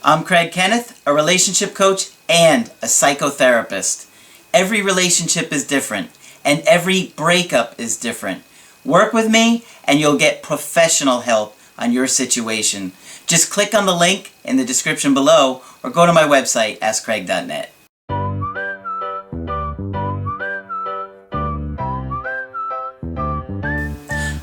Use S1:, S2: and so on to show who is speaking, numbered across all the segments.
S1: I'm Craig Kenneth, a relationship coach and a psychotherapist. Every relationship is different, and every breakup is different. Work with me, and you'll get professional help on your situation. Just click on the link in the description below, or go to my website, askcraig.net.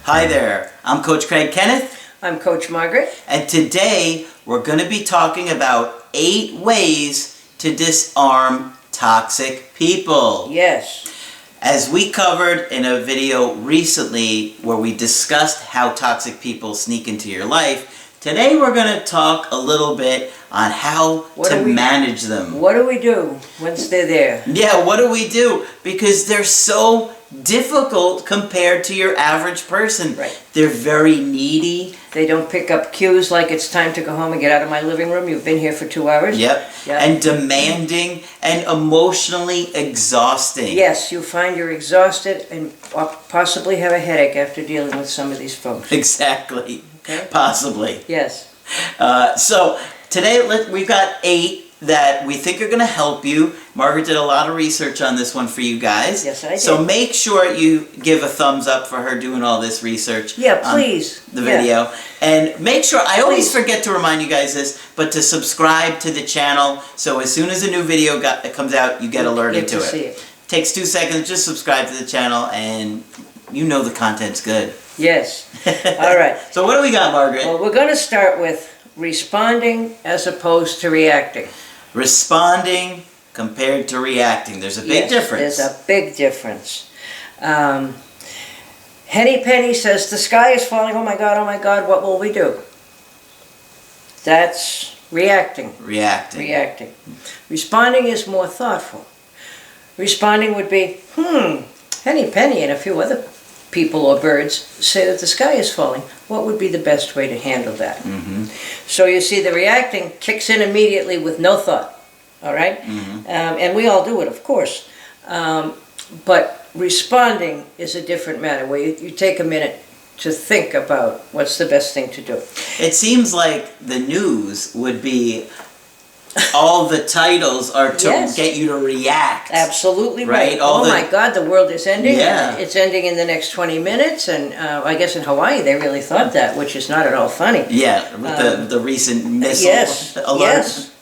S1: Hi there, I'm Coach Craig Kenneth.
S2: I'm Coach Margaret.
S1: And today we're going to be talking about 8 ways to disarm toxic people.
S2: Yes.
S1: As we covered in a video recently where we discussed how toxic people sneak into your life, today we're going to talk a little bit on how to manage them.
S2: What do we do once they're there?
S1: Yeah, what do we do? Because they're so difficult compared to your average person.
S2: Right.
S1: They're very needy.
S2: They don't pick up cues like it's time to go home and get out of my living room. You've been here for 2 hours.
S1: Yep. And demanding and emotionally exhausting.
S2: Yes, you find you're exhausted and possibly have a headache after dealing with some of these folks.
S1: Exactly.
S2: Okay.
S1: Possibly.
S2: Yes.
S1: So today we've got 8 that we think are going to help you. Margaret did a lot of research on this one for you guys.
S2: Yes, I did.
S1: So make sure you give a thumbs up for her doing all this research.
S2: Yeah, please.
S1: The video. And make sure, I always forget to remind you guys this, but to subscribe to the channel so as soon as a new video comes out, you get alerted to it. Takes 2 seconds, just subscribe to the channel and you know the content's good.
S2: Yes. All right.
S1: So what do we got, Margaret?
S2: Well, we're going to start with responding as opposed to reacting.
S1: Responding compared to reacting. There's a big difference.
S2: There's a big difference. Henny Penny says, the sky is falling, oh my God, what will we do? That's reacting.
S1: Reacting.
S2: Responding is more thoughtful. Responding would be, Henny Penny and a few other people or birds say that the sky is falling. What would be the best way to handle that? So you see, the reacting kicks in immediately with no thought, all right? And we all do it, of course. But responding is a different matter, where you take a minute to think about what's the best thing to do.
S1: It seems like the news would be all the titles are to get you to react.
S2: Absolutely right. Oh my God, the world is ending.
S1: Yeah.
S2: It's ending in the next 20 minutes. And I guess in Hawaii they really thought that, which is not at all funny.
S1: Yeah, with the recent missile alert.
S2: Yes.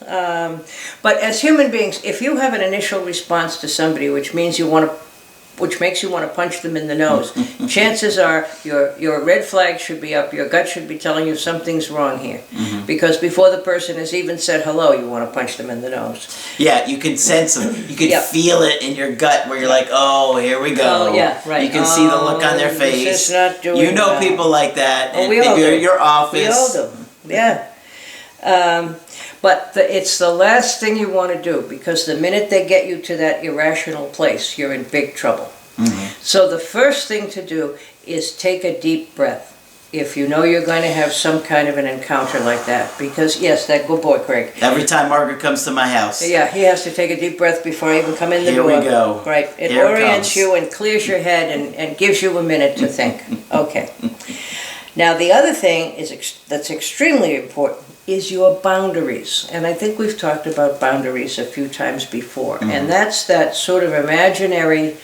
S2: But as human beings, if you have an initial response to somebody which makes you want to punch them in the nose, chances are your red flag should be up. Your gut should be telling you something's wrong here. Because before the person has even said hello, you want to punch them in the nose.
S1: Yeah, you can sense them. You can feel it in your gut where you're like, oh, here we go.
S2: Oh, yeah, right.
S1: You can see the look on their face.
S2: This is not doing
S1: you know
S2: well.
S1: People like that.
S2: Oh, we all do.
S1: Your office.
S2: We all do. Yeah. But it's the last thing you want to do, because the minute they get you to that irrational place, you're in big trouble. So the first thing to do is take a deep breath if you know you're going to have some kind of an encounter like that. Because, yes, that good boy, Craig.
S1: Every time Margaret comes to my house.
S2: Yeah, he has to take a deep breath before he even come in the door.
S1: Here we go.
S2: Right. It orients you and clears your head and gives you a minute to think. Okay. Now, the other thing that's extremely important is your boundaries. And I think we've talked about boundaries a few times before. And that's that sort of imaginary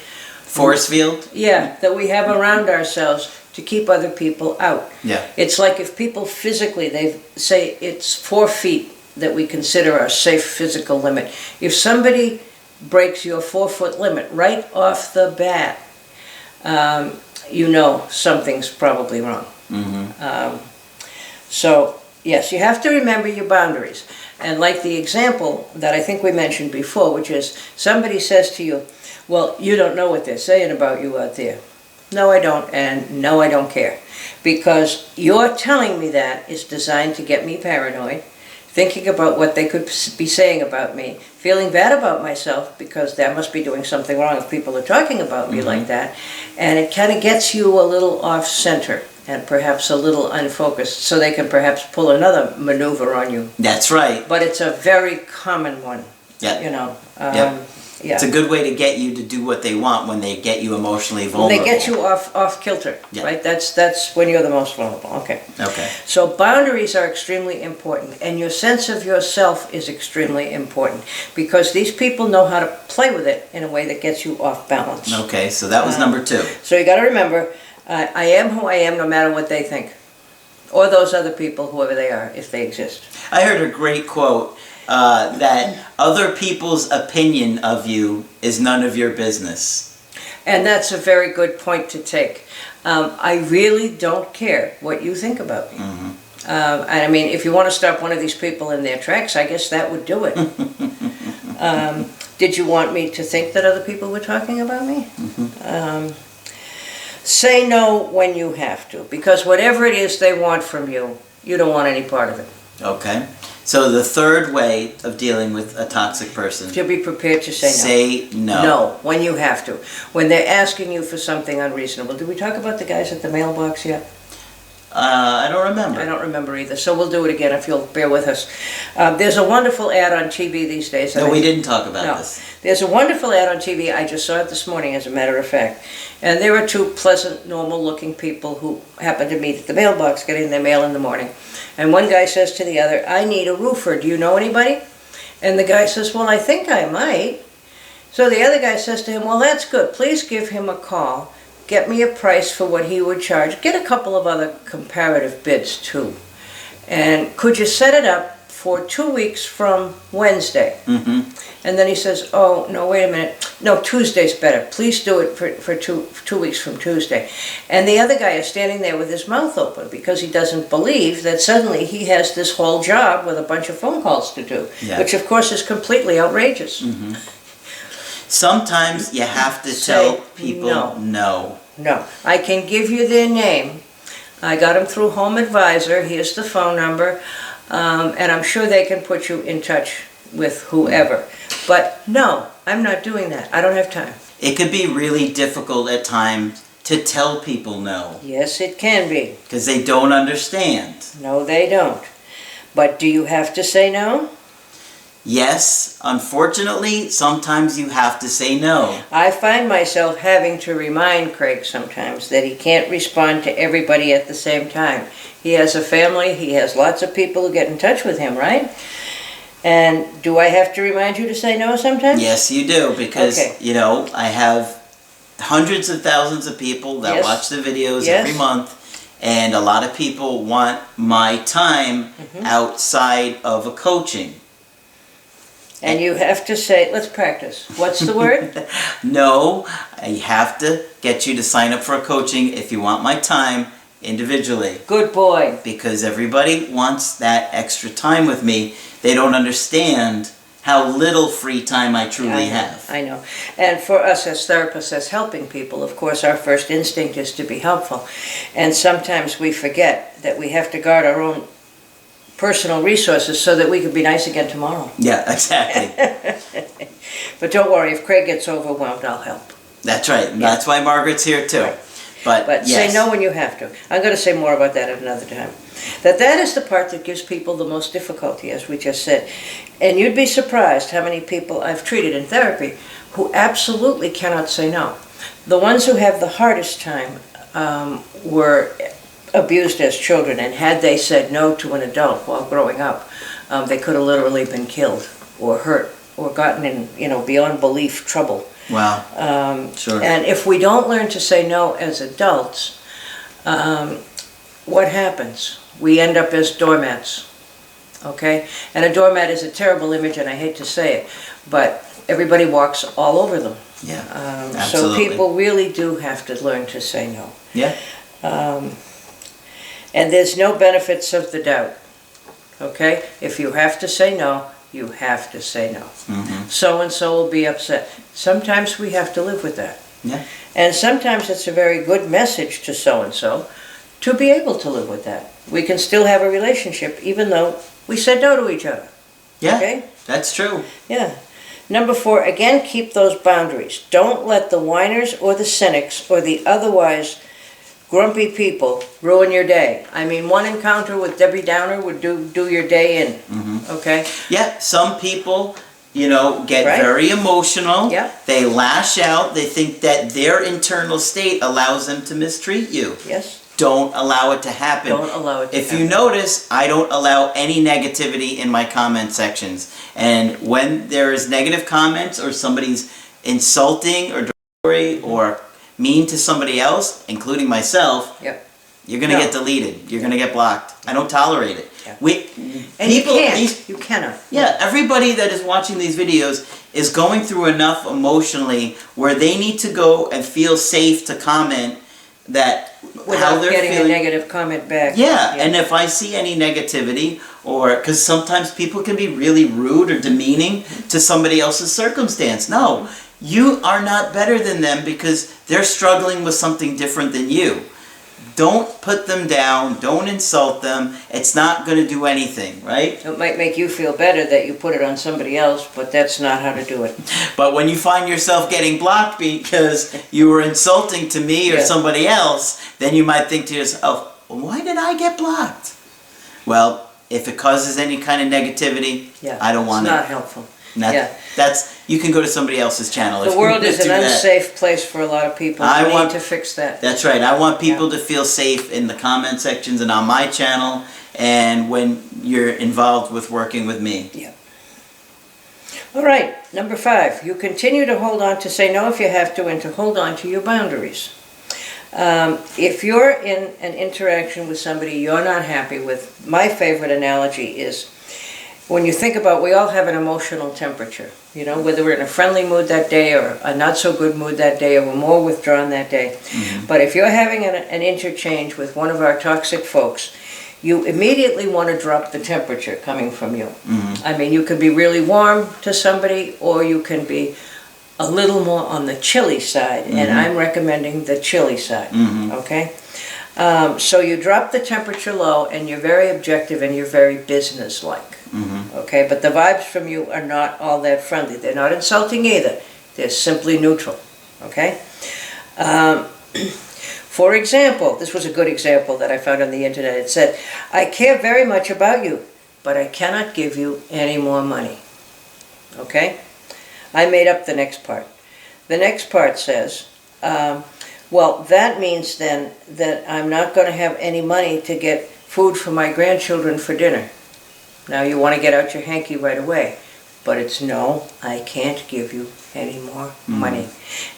S1: force field?
S2: Yeah, that we have around ourselves to keep other people out.
S1: Yeah.
S2: It's like if people physically, they say it's 4 feet that we consider our safe physical limit. If somebody breaks your 4-foot limit right off the bat, you know something's probably wrong. So, yes, you have to remember your boundaries. And like the example that I think we mentioned before, which is somebody says to you, well, you don't know what they're saying about you out there. No, I don't, and no, I don't care. Because your telling me that is designed to get me paranoid, thinking about what they could be saying about me, feeling bad about myself because I must be doing something wrong if people are talking about me like that. And it kind of gets you a little off-center and perhaps a little unfocused, so they can perhaps pull another maneuver on you.
S1: That's right.
S2: But it's a very common one.
S1: Yeah.
S2: You know. Yeah.
S1: It's a good way to get you to do what they want when they get you emotionally
S2: When
S1: vulnerable.
S2: they get you off kilter,
S1: Yeah.
S2: right? That's when you're the most vulnerable. Okay.
S1: Okay.
S2: So boundaries are extremely important, and your sense of yourself is extremely important, because these people know how to play with it in a way that gets you off balance.
S1: Okay, so that was number 2.
S2: So you got to remember, I am who I am no matter what they think, or those other people, whoever they are, if they exist.
S1: I heard a great quote that other people's opinion of you is none of your business.
S2: And that's a very good point to take. I really don't care what you think about me.
S1: Mm-hmm.
S2: And I mean, if you want to stop one of these people in their tracks, I guess that would do it. Did you want me to think that other people were talking about me?
S1: Mm-hmm.
S2: Say no when you have to, because whatever it is they want from you, you don't want any part of it.
S1: Okay. So the third way of dealing with a toxic person.
S2: To be prepared to say no.
S1: Say no.
S2: No, when you have to. When they're asking you for something unreasonable. Did we talk about the guys at the mailbox yet?
S1: I don't remember.
S2: I don't remember either, so we'll do it again if you'll bear with us. There's a wonderful ad on TV these days.
S1: No, we didn't talk about this.
S2: There's a wonderful ad on TV. I just saw it this morning, as a matter of fact. And there are two pleasant, normal-looking people who happen to meet at the mailbox getting their mail in the morning. And one guy says to the other, "I need a roofer. Do you know anybody?" And the guy says, "Well, I think I might." So the other guy says to him, "Well, that's good. Please give him a call. Get me a price for what he would charge. Get a couple of other comparative bids, too. And could you set it up for 2 weeks from Wednesday?"
S1: Mm-hmm.
S2: And then he says, "Oh, no, wait a minute. No, Tuesday's better. Please do it for 2 weeks from Tuesday." And the other guy is standing there with his mouth open because he doesn't believe that suddenly he has this whole job with a bunch of phone calls to do,
S1: Yeah.
S2: which, of course, is completely outrageous.
S1: Mm-hmm. Sometimes you have to tell people no.
S2: No. I can give you their name. I got them through Home Advisor. Here's the phone number. And I'm sure they can put you in touch with whoever. But no, I'm not doing that. I don't have time.
S1: It could be really difficult at times to tell people no.
S2: Yes, it can be.
S1: Because they don't understand.
S2: No, they don't. But do you have to say no?
S1: Yes, unfortunately, sometimes you have to say no.
S2: I find myself having to remind Craig sometimes that he can't respond to everybody at the same time. He has a family, he has lots of people who get in touch with him, right? And do I have to remind you to say no sometimes?
S1: Yes, you do, because, you know, I have hundreds of thousands of people that watch the videos every month, and a lot of people want my time outside of a coaching.
S2: And you have to say, let's practice. What's the word?
S1: No, I have to get you to sign up for a coaching if you want my time individually.
S2: Good boy.
S1: Because everybody wants that extra time with me. They don't understand how little free time I truly have.
S2: I know. And for us as therapists, as helping people, of course, our first instinct is to be helpful. And sometimes we forget that we have to guard our own personal resources so that we can be nice again tomorrow.
S1: Yeah, exactly.
S2: But don't worry, if Craig gets overwhelmed, I'll help.
S1: That's right. And that's why Margaret's here too.
S2: Right.
S1: But
S2: say no when you have to. I'm going to say more about that at another time. That is the part that gives people the most difficulty, as we just said. And you'd be surprised how many people I've treated in therapy who absolutely cannot say no. The ones who have the hardest time were abused as children, and had they said no to an adult while growing up, they could have literally been killed or hurt or gotten in, beyond belief trouble.
S1: Wow. Sure.
S2: And if we don't learn to say no as adults, what happens? We end up as doormats, okay? And a doormat is a terrible image, and I hate to say it, but everybody walks all over them.
S1: Yeah,
S2: So
S1: absolutely.
S2: people really do have to learn to say no.
S1: Yeah.
S2: And there's no benefits of the doubt, okay? If you have to say no, you have to say no.
S1: Mm-hmm.
S2: So-and-so will be upset. Sometimes we have to live with that.
S1: Yeah.
S2: And sometimes it's a very good message to so-and-so to be able to live with that. We can still have a relationship even though we said no to each other.
S1: Yeah,
S2: Okay?
S1: that's true.
S2: Yeah. Number 4, again, keep those boundaries. Don't let the whiners or the cynics or the otherwise grumpy people ruin your day. I mean, one encounter with Debbie Downer would do your day in, okay?
S1: Yeah, some people get
S2: Right.
S1: very emotional.
S2: Yeah.
S1: They lash out. They think that their internal state allows them to mistreat you.
S2: Yes.
S1: Don't allow it to happen.
S2: Don't allow it to
S1: If
S2: happen.
S1: you notice, I don't allow any negativity in my comment sections. And when there is negative comments or somebody's insulting or derogatory or mean to somebody else, including myself,
S2: Yep.
S1: you're going to get deleted. You're going to get blocked. I don't tolerate it.
S2: Yeah. And you can't. You cannot.
S1: Yeah, everybody that is watching these videos is going through enough emotionally where they need to go and feel safe to comment that how
S2: Without
S1: they're
S2: getting
S1: feeling.
S2: a negative comment back.
S1: Yeah, and if I see any negativity, or because sometimes people can be really rude or demeaning to somebody else's circumstance. No, you are not better than them because they're struggling with something different than you. Don't put them down. Don't insult them. It's not going to do anything, right?
S2: It might make you feel better that you put it on somebody else, but that's not how to do it.
S1: But when you find yourself getting blocked because you were insulting to me or
S2: Yeah.
S1: somebody else, then you might think to yourself, why did I get blocked? Well, if it causes any kind of negativity,
S2: Yeah.
S1: I don't want
S2: It's
S1: it.
S2: not helpful.
S1: And you can go to somebody else's channel.
S2: The
S1: if
S2: world
S1: you
S2: is an
S1: do that.
S2: unsafe place for a lot of people.
S1: I
S2: We
S1: want-
S2: need to fix that.
S1: That's right. I want people to feel safe in the comment sections and on my channel and when you're involved with working with me.
S2: Yeah. All right, number 5. You continue to hold on to say no if you have to and to hold on to your boundaries. If you're in an interaction with somebody you're not happy with, my favorite analogy is when you think about, we all have an emotional temperature, whether we're in a friendly mood that day or a not so good mood that day or we're more withdrawn that day.
S1: Mm-hmm.
S2: But if you're having an interchange with one of our toxic folks, you immediately want to drop the temperature coming from you.
S1: Mm-hmm.
S2: I mean, you can be really warm to somebody or you can be a little more on the chilly side, and I'm recommending the chilly side, okay? So you drop the temperature low and you're very objective and you're very business-like, okay? But the vibes from you are not all that friendly. They're not insulting either. They're simply neutral, okay? For example, this was a good example that I found on the internet. It said, I care very much about you, but I cannot give you any more money, okay? I made up the next part. The next part says, well, that means then that I'm not going to have any money to get food for my grandchildren for dinner. Now you want to get out your hanky right away, but it's no, I can't give you any more money.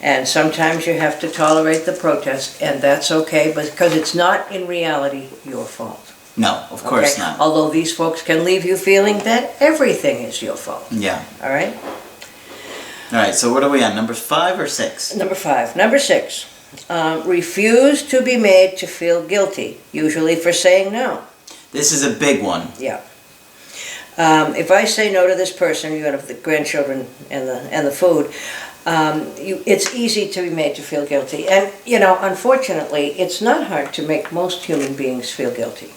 S2: And sometimes you have to tolerate the protest, and that's okay, because it's not in reality your fault.
S1: No, of course not.
S2: Although these folks can leave you feeling that everything is your fault.
S1: Yeah.
S2: All right?
S1: All right, so what are we on, number 5 or 6?
S2: Number 5. Number 6. Refuse to be made to feel guilty, usually for saying no.
S1: This is a big one.
S2: Yeah. If I say no to this person, you have the grandchildren and the food, it's easy to be made to feel guilty. And, unfortunately, it's not hard to make most human beings feel guilty.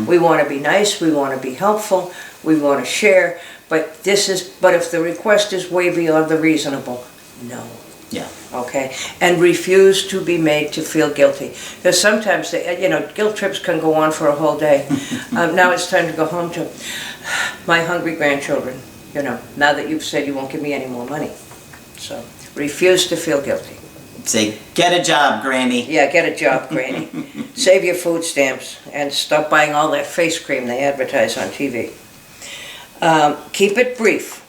S2: We want to be nice, we want to be helpful, we want to share, but if the request is way beyond the reasonable, no.
S1: Yeah.
S2: Okay, and refuse to be made to feel guilty. Because sometimes, guilt trips can go on for a whole day. Now it's time to go home to my hungry grandchildren, now that you've said you won't give me any more money. So, refuse to feel guilty.
S1: Say, get a job, Granny.
S2: Yeah, get a job, Granny. Save your food stamps and stop buying all that face cream they advertise on TV. Keep it brief.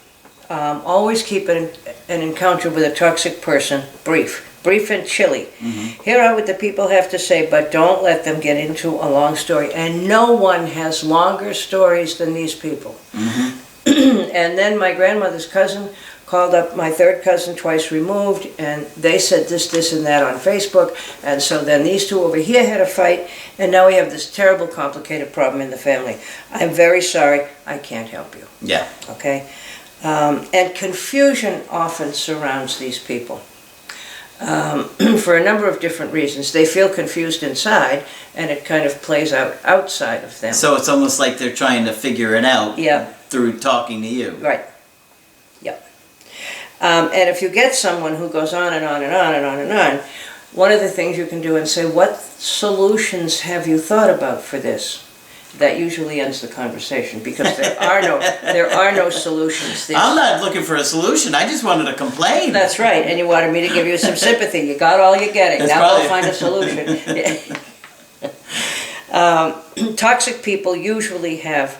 S2: Always keep an encounter with a toxic person brief and chilly. Hear out what the people have to say, but don't let them get into a long story. And no one has longer stories than these people. And then my grandmother's cousin called up my third cousin, twice removed, and they said this, and that on Facebook. And so then these two over here had a fight, and now we have this terrible, complicated problem in the family. I'm very sorry, I can't help you.
S1: Yeah.
S2: Okay? And confusion often surrounds these people for a number of different reasons. They feel confused inside, and it kind of plays out outside of them.
S1: So it's almost like they're trying to figure it out through talking to you.
S2: Right. Yep. And if you get someone who goes on and on and on and on and on, one of the things you can do is say, what solutions have you thought about for this? that usually ends the conversation, because there are no solutions.
S1: I'm not looking for a solution. I just wanted to complain.
S2: That's right, and you wanted me to give you some sympathy. You got all you're getting.
S1: That's
S2: Now
S1: probably...
S2: we'll find a solution. Toxic people usually have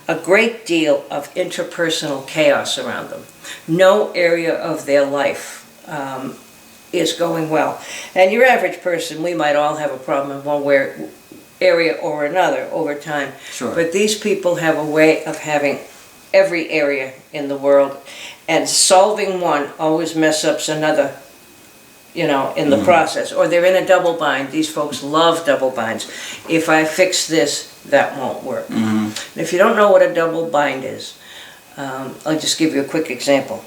S2: a great deal of interpersonal chaos around them. No area of their life is going well. And your average person, we might all have a problem in one area or another over time.
S1: Sure.
S2: But these people have a way of having every area in the world, and solving one always mess up another, in the process. Or they're in a double bind. These folks love double binds. If I fix this, that won't work. If you don't know what a double bind is, I'll just give you a quick example.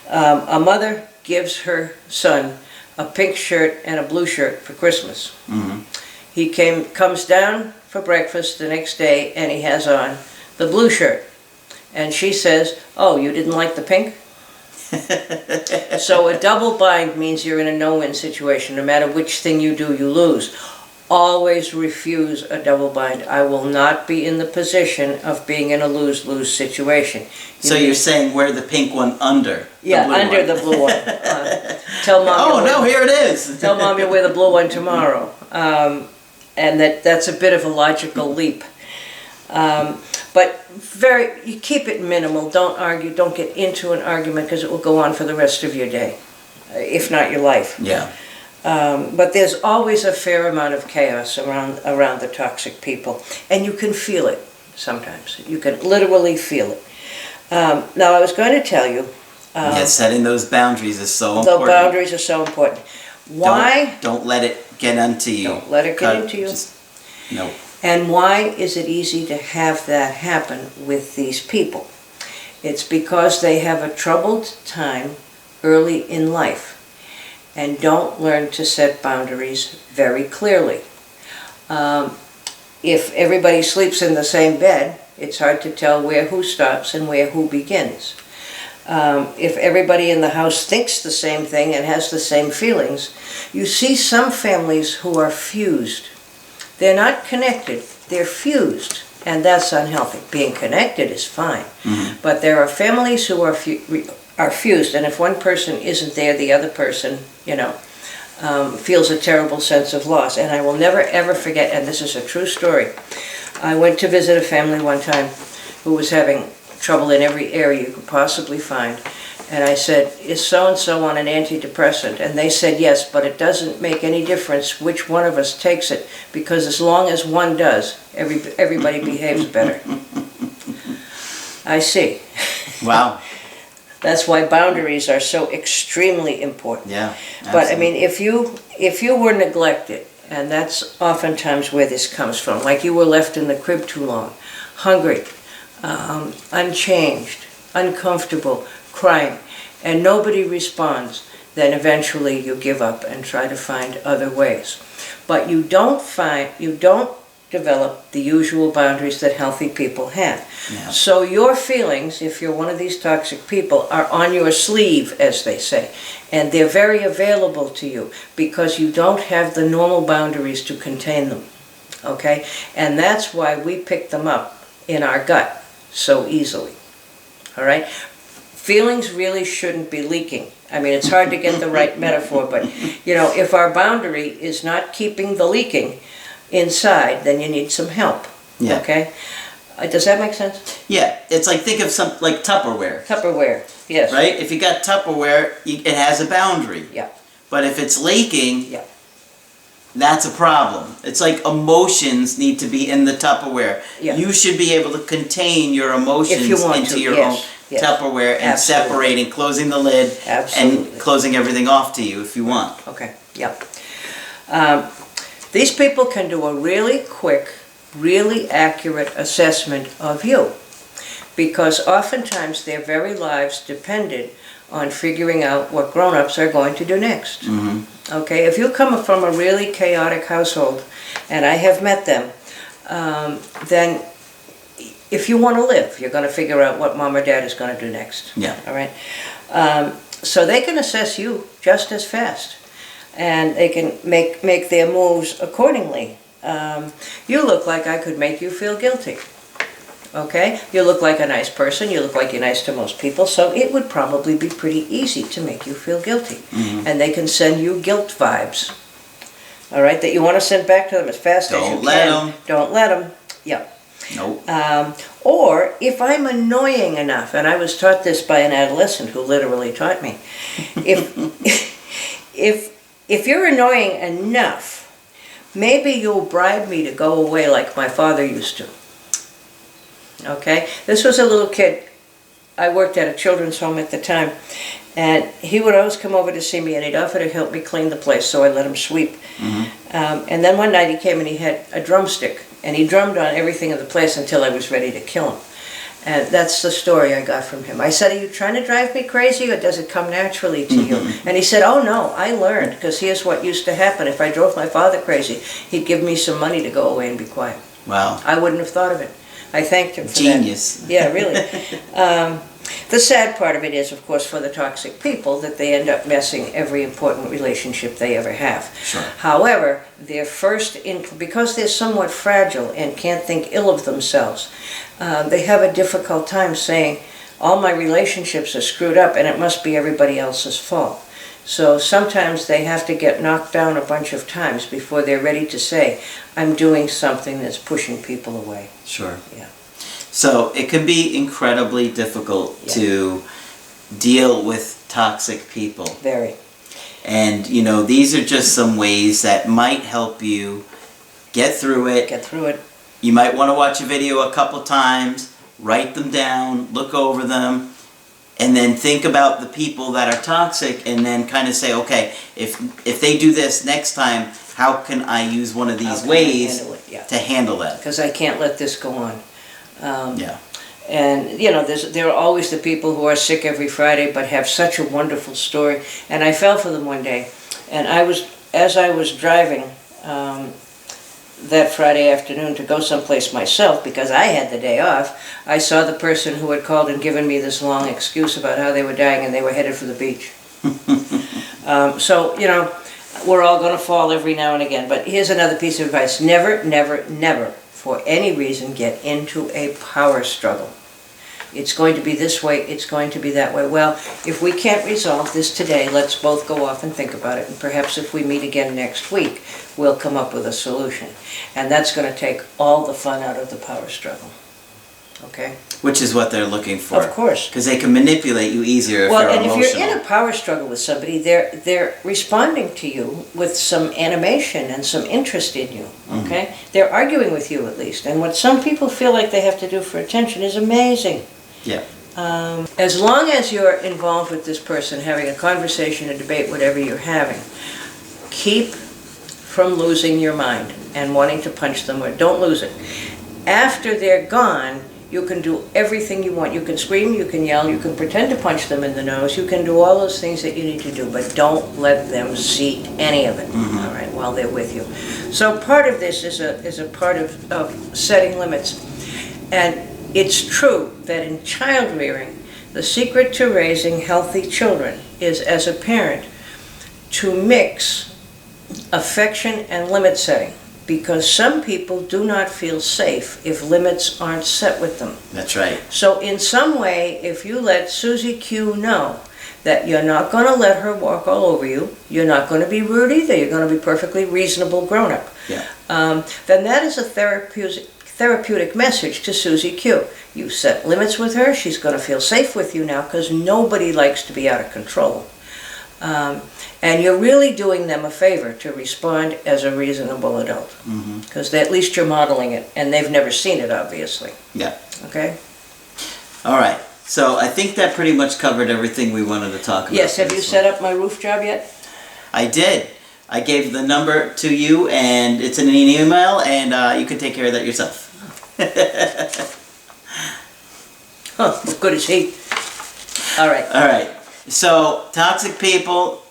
S2: A mother gives her son a pink shirt and a blue shirt for Christmas. He comes down for breakfast the next day, and he has on the blue shirt. And she says, "Oh, you didn't like the pink?" So a double bind means you're in a no-win situation. No matter which thing you do, you lose. Always refuse a double bind. I will not be in the position of being in a lose-lose situation.
S1: So you're saying wear the pink one under the blue
S2: under
S1: one.
S2: the blue one. Tell mom.
S1: Here it is.
S2: Tell mom you'll wear the blue one tomorrow. And that's a bit of a logical leap. But you keep it minimal. Don't argue. Don't get into an argument, because it will go on for the rest of your day, if not your life.
S1: Yeah.
S2: But there's always a fair amount of chaos around the toxic people, and you can feel it sometimes. You can literally feel it. Now, I was going to tell you.
S1: Setting those boundaries is so important.
S2: The boundaries are so important. Why?
S1: Don't let it get into you.
S2: Don't let it get into you.
S1: No.
S2: And why is it easy to have that happen with these people? It's because they have a troubled time early in life and don't learn to set boundaries very clearly. If everybody sleeps in the same bed, it's hard to tell where who stops and where who begins. If everybody in the house thinks the same thing and has the same feelings, you see some families who are fused. They're not connected, they're fused, and that's unhealthy. Being connected is fine, but there are families who are fused, and if one person isn't there, the other person, feels a terrible sense of loss. And I will never ever forget, and this is a true story, I went to visit a family one time who was having trouble in every area you could possibly find. And I said, "Is so-and-so on an antidepressant?" And they said, "Yes, but it doesn't make any difference which one of us takes it, because as long as one does, everybody behaves better." I see.
S1: Wow.
S2: That's why boundaries are so extremely important.
S1: Yeah.
S2: But I mean, if you were neglected, and that's oftentimes where this comes from, like you were left in the crib too long, hungry, unchanged, uncomfortable, crying, and nobody responds, then eventually you give up and try to find other ways. But you don't develop the usual boundaries that healthy people have.
S1: Yeah.
S2: So your feelings, if you're one of these toxic people, are on your sleeve, as they say, and they're very available to you because you don't have the normal boundaries to contain them. Okay? And that's why we pick them up in our gut so easily. All right? Feelings really shouldn't be leaking. I mean, it's hard to get the right metaphor, but, if our boundary is not keeping the leaking inside, then you need some help.
S1: Yeah.
S2: Okay? Does that make sense?
S1: Yeah. It's like, think of like Tupperware.
S2: Tupperware, yes.
S1: Right? If you got Tupperware, it has a boundary.
S2: Yeah.
S1: But if it's leaking,
S2: Yeah.
S1: that's a problem. It's like emotions need to be in the Tupperware.
S2: Yeah.
S1: You should be able to contain your emotions
S2: If you want
S1: into
S2: to,
S1: your
S2: yes,
S1: own
S2: yes.
S1: Tupperware and
S2: Absolutely.
S1: separating, closing the lid,
S2: Absolutely.
S1: and closing everything off to you if you want.
S2: Okay, yep. These people can do a really quick, really accurate assessment of you, because oftentimes their very lives depended on figuring out what grown-ups are going to do next. Okay, if you come from a really chaotic household, and I have met them, then if you want to live, you're going to figure out what mom or dad is going to do next.
S1: Yeah.
S2: All right. So they can assess you just as fast, and they can make their moves accordingly you look like I could make you feel guilty. Okay? You look like a nice person, you look like you're nice to most people, so it would probably be pretty easy to make you feel guilty. And they can send you guilt vibes. All right? That you want to send back to them as fast as you can.
S1: Don't let them.
S2: Don't let them. Yeah.
S1: Nope.
S2: Or if I'm annoying enough, and I was taught this by an adolescent who literally taught me, if you're annoying enough, maybe you'll bribe me to go away like my father used to. Okay? This was a little kid. I worked at a children's home at the time, and he would always come over to see me, and he'd offer to help me clean the place, so I let him sweep. And then one night he came and he had a drumstick, and he drummed on everything in the place until I was ready to kill him. And that's the story I got from him. I said, "Are you trying to drive me crazy, or does it come naturally to you?" And he said, "Oh no, I learned, because here's what used to happen. If I drove my father crazy, he'd give me some money to go away and be quiet."
S1: Wow.
S2: I wouldn't have thought of it. I thanked him for
S1: Genius.
S2: that. Yeah, really. The sad part of it is, of course, for the toxic people, that they end up messing every important relationship they ever have.
S1: Sure.
S2: However, because they're somewhat fragile and can't think ill of themselves, they have a difficult time saying, all my relationships are screwed up and it must be everybody else's fault. So sometimes they have to get knocked down a bunch of times before they're ready to say, I'm doing something that's pushing people away.
S1: Sure.
S2: Yeah.
S1: So it can be incredibly difficult to deal with toxic people.
S2: Very.
S1: And, you know, these are just some ways that might help you get through it.
S2: Get through it.
S1: You might want to watch a video a couple times, write them down, look over them, and then think about the people that are toxic, and then kind of say, okay, if they do this next time, how can I use one of these ways to handle that?
S2: Because I can't let this go on.
S1: Yeah.
S2: And, you know, there are always the people who are sick every Friday but have such a wonderful story. And I fell for them one day. And as I was driving that Friday afternoon to go someplace myself, because I had the day off, I saw the person who had called and given me this long excuse about how they were dying and they were headed for the beach. So, you know, we're all going to fall every now and again. But here's another piece of advice. Never, never, never, for any reason, get into a power struggle. It's going to be this way, it's going to be that way. Well, if we can't resolve this today, let's both go off and think about it. And perhaps if we meet again next week, we'll come up with a solution. And that's going to take all the fun out of the power struggle. Okay?
S1: Which is what they're looking for.
S2: Of course.
S1: Because they can manipulate you easier if they're emotional.
S2: Well, and if you're in a power struggle with somebody, they're responding to you with some animation and some interest in you. Okay? They're arguing with you, at least. And what some people feel like they have to do for attention is amazing.
S1: Yeah.
S2: As long as you're involved with this person, having a conversation, a debate, whatever you're having, keep from losing your mind and wanting to punch them, or don't lose it. After they're gone, you can do everything you want. You can scream, you can yell, you can pretend to punch them in the nose, you can do all those things that you need to do, but don't let them see any of it, all right, while they're with you. So part of this is a part of setting limits. And it's true that in child rearing, the secret to raising healthy children is, as a parent, to mix affection and limit setting. Because some people do not feel safe if limits aren't set with them.
S1: That's right.
S2: So in some way, if you let Susie Q know that you're not going to let her walk all over you, you're not going to be rude either, you're going to be perfectly reasonable grown-up, then that is a therapeutic message to Susie Q. You set limits with her, she's going to feel safe with you now, because nobody likes to be out of control. And you're really doing them a favor to respond as a reasonable adult. Because at least you're modeling it, and they've never seen it, obviously.
S1: Yeah.
S2: Okay?
S1: All right. So I think that pretty much covered everything we wanted to talk about.
S2: Yes, have you set up my roof job yet?
S1: I did. I gave the number to you, and it's in an email, and you can take care of that yourself.
S2: Huh, as good as he. All right.
S1: All right. So, toxic people,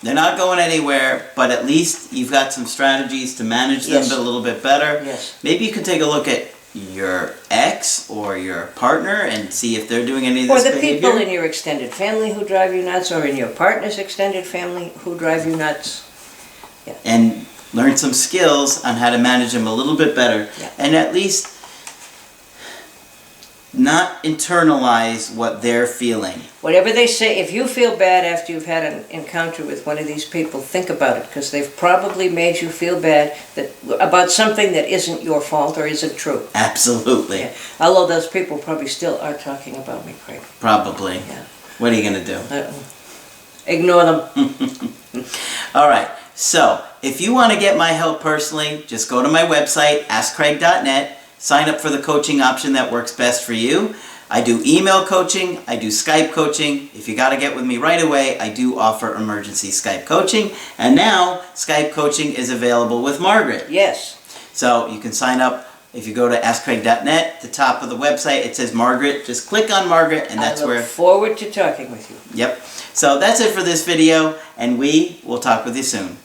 S1: they're not going anywhere, but at least you've got some strategies to manage them a little bit better.
S2: Yes.
S1: Maybe you can take a look at your ex or your partner and see if they're doing any of this behavior.
S2: Or the people in your extended family who drive you nuts, or in your partner's extended family who drive you nuts. Yeah.
S1: And learn some skills on how to manage them a little bit better,
S2: Yeah.
S1: and at least not internalize what they're feeling.
S2: Whatever they say, if you feel bad after you've had an encounter with one of these people, think about it, because they've probably made you feel bad about something that isn't your fault or isn't true.
S1: Absolutely.
S2: Yeah. Although those people probably still are talking about me, Craig.
S1: Probably.
S2: Yeah.
S1: What are you going to do?
S2: Ignore them.
S1: All right. So, if you want to get my help personally, just go to my website, askcraig.net, sign up for the coaching option that works best for you. I do email coaching, I do Skype coaching. If you got to get with me right away, I do offer emergency Skype coaching. And now, Skype coaching is available with Margaret.
S2: Yes.
S1: So, you can sign up. If you go to askcraig.net, the top of the website, it says Margaret. Just click on Margaret, and that's where...
S2: I look forward to talking with you.
S1: Yep. So, that's it for this video, and we will talk with you soon.